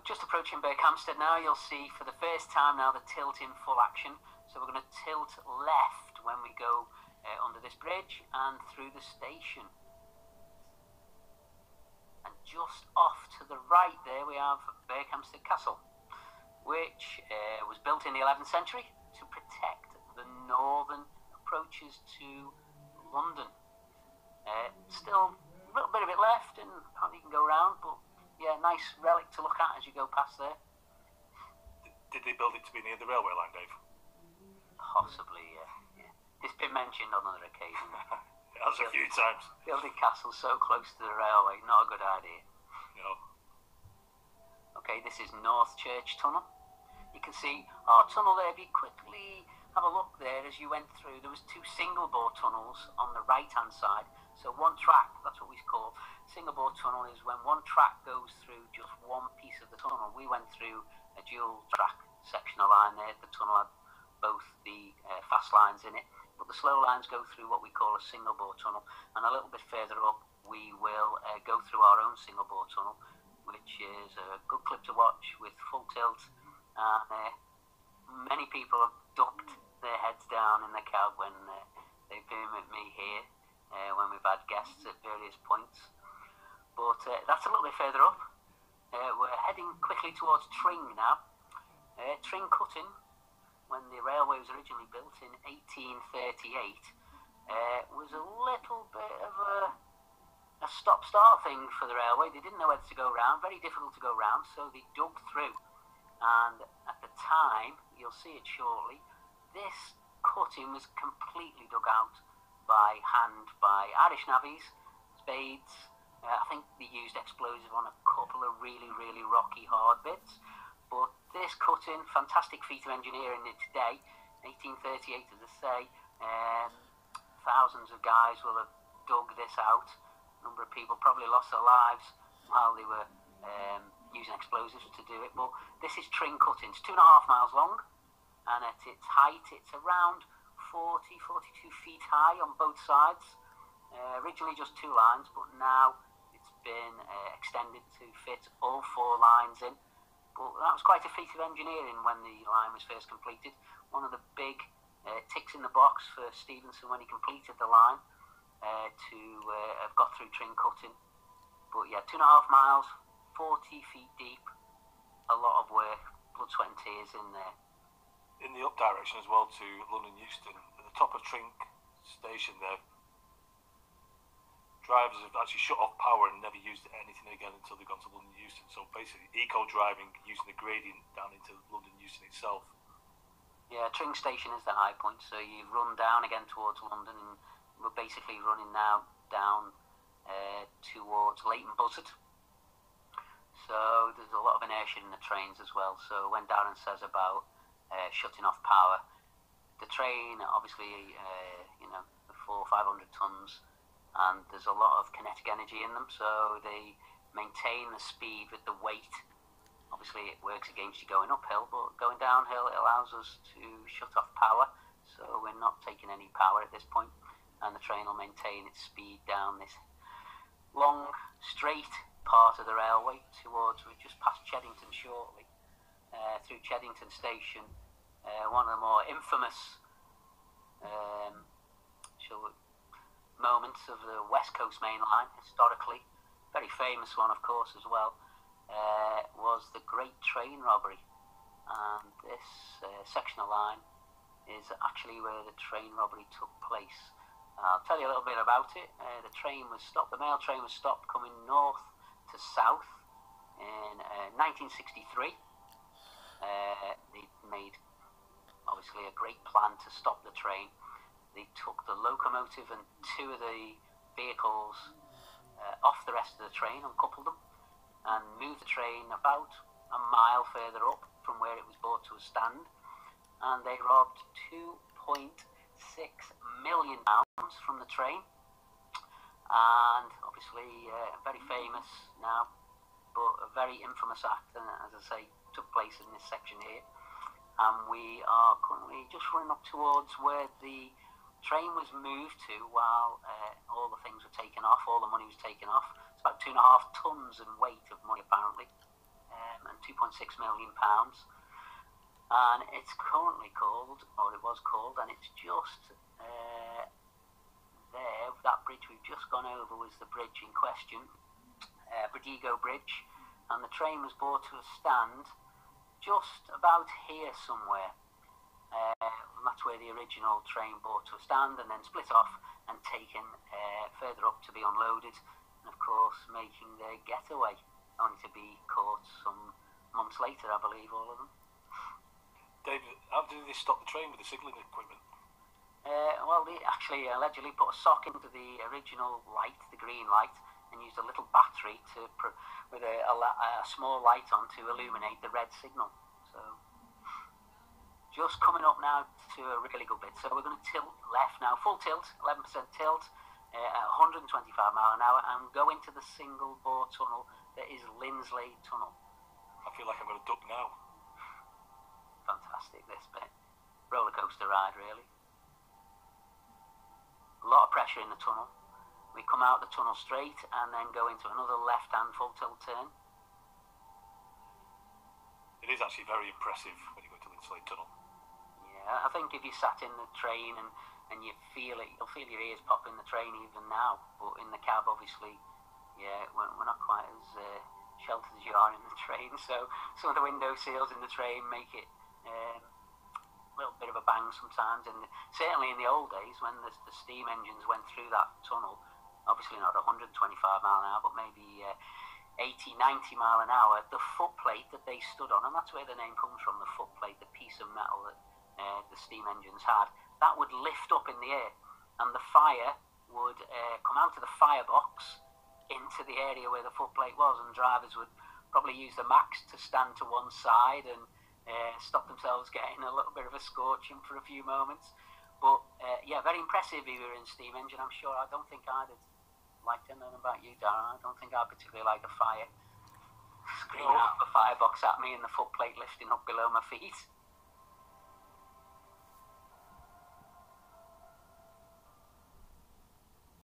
So just approaching Berkhamsted now, you'll see for the first time now the tilt in full action. So we're going to tilt left when we go under this bridge and through the station. And just off to the right there we have Berkhamsted Castle, which was built in the 11th century to protect the northern approaches to London. Still a little bit of it left and you can go around, but yeah, nice relic to look at as you go past there. Did they build it to be near the railway line, Dave? Possibly, yeah. It's been mentioned on other occasions. It has a few times. Building castles so close to the railway, not a good idea. No. Okay, this is North Church Tunnel. You can see our tunnel there. If you quickly have a look there as you went through, there was 2 single-bore tunnels on the right-hand side. So one track, that's what we call single-bore tunnel, is when one track goes through just one piece of the tunnel. We went through a dual-track sectional line there. The tunnel had both the fast lines in it, but the slow lines go through what we call a single-bore tunnel. And a little bit further up, we will go through our own single-bore tunnel, which is a good clip to watch with full tilt. Many people have ducked their heads down in the cab when they've been with me here, when we've had guests at various points. But that's a little bit further up. We're heading quickly towards Tring now. Tring Cutting, when the railway was originally built in 1838, was a little bit of a stop-start thing for the railway. They didn't know where to go round, very difficult to go round, so they dug through. And at the time, you'll see it shortly, this cutting was completely dug out by hand by Irish navvies, spades. I think they used explosive on a couple of really, really rocky, hard bits. But this cutting, fantastic feat of engineering today, 1838 as I say, thousands of guys will have dug this out. A number of people probably lost their lives while they were using explosives to do it. But this is Tring Cutting. It's 2.5 miles long, and at its height it's around 42 feet high on both sides. Originally just 2 lines, but now it's been extended to fit all 4 lines in. But that was quite a feat of engineering when the line was first completed. One of the big ticks in the box for Stephenson when he completed the line to have got through Tring Cutting. But yeah, 2.5 miles, 40 feet deep, a lot of work, blood, sweat and tears in there. In the up direction as well to London Euston, at the top of Tring Station there, drivers have actually shut off power and never used anything again until they've gone to London Euston. So basically, eco-driving using the gradient down into London Euston itself. Yeah, Tring Station is the high point, so you run down again towards London, and we're basically running now down towards Leighton Buzzard. So there's a lot of inertia in the trains as well. So when Darran says about shutting off power, the train obviously, the 400-500 tons, and there's a lot of kinetic energy in them, so they maintain the speed with the weight. Obviously it works against you going uphill, but going downhill it allows us to shut off power, so we're not taking any power at this point, and the train will maintain its speed down this long straight part of the railway towards, we're just past Cheddington shortly, through Cheddington Station, one of the more infamous moments of the West Coast main line historically, very famous one of course as well, was the Great Train Robbery. And this sectional line is actually where the train robbery took place. I'll tell you a little bit about it. The train was stopped, the mail train was stopped coming north to south in 1963. They made obviously a great plan to stop the train. They took the locomotive and 2 of the vehicles off the rest of the train, uncoupled them, and moved the train about a mile further up from where it was brought to a stand. And they robbed £2.6 million from the train. And obviously very famous now, but a very infamous act, and as I say, took place in this section here. And we are currently just running up towards where the train was moved to while all the things were taken off, all the money was taken off. It's about 2.5 tons in weight of money apparently. and £2.6 million. And it's currently called, or it was called, and it's just there. That bridge we've just gone over was the bridge in question, Bridego Bridge, and the train was brought to a stand just about here somewhere. And that's where the original train brought to a stand and then split off and taken further up to be unloaded, and of course making their getaway, only to be caught some months later, I believe, all of them. David, how did they stop the train with the signalling equipment? Well, they actually allegedly put a sock into the original light, the green light, and used a little battery with a small light on to illuminate the red signal. So, just coming up now to a really good bit. So we're going to tilt left now, full tilt, 11% tilt, at 125 mile an hour, and go into the single bore tunnel that is Lindsley Tunnel. I feel like I'm going to duck now. Fantastic, this bit. Roller coaster ride, really. A lot of pressure in the tunnel. We come out the tunnel straight and then go into another left-hand full tilt turn. It is actually very impressive when you go into Lindsley Tunnel. Yeah, I think if you sat in the train and you feel it, you'll feel your ears pop in the train even now. But in the cab, obviously, yeah, we're not quite as sheltered as you are in the train. So some of the window sills in the train make it a little bit of a bang sometimes. And certainly in the old days when the steam engines went through that tunnel, obviously not 125 mile an hour, but maybe 80, 90 mile an hour, the footplate that they stood on, and that's where the name comes from, the footplate, the piece of metal that the steam engines had, that would lift up in the air, and the fire would come out of the firebox into the area where the footplate was, and drivers would probably use the max to stand to one side and stop themselves getting a little bit of a scorching for a few moments. But yeah, very impressive if you were in steam engine. I'm sure, I don't think I'd have liked it. I don't know about you, Darran. I don't think I'd particularly like a fire screaming out of a firebox at me and the footplate lifting up below my feet.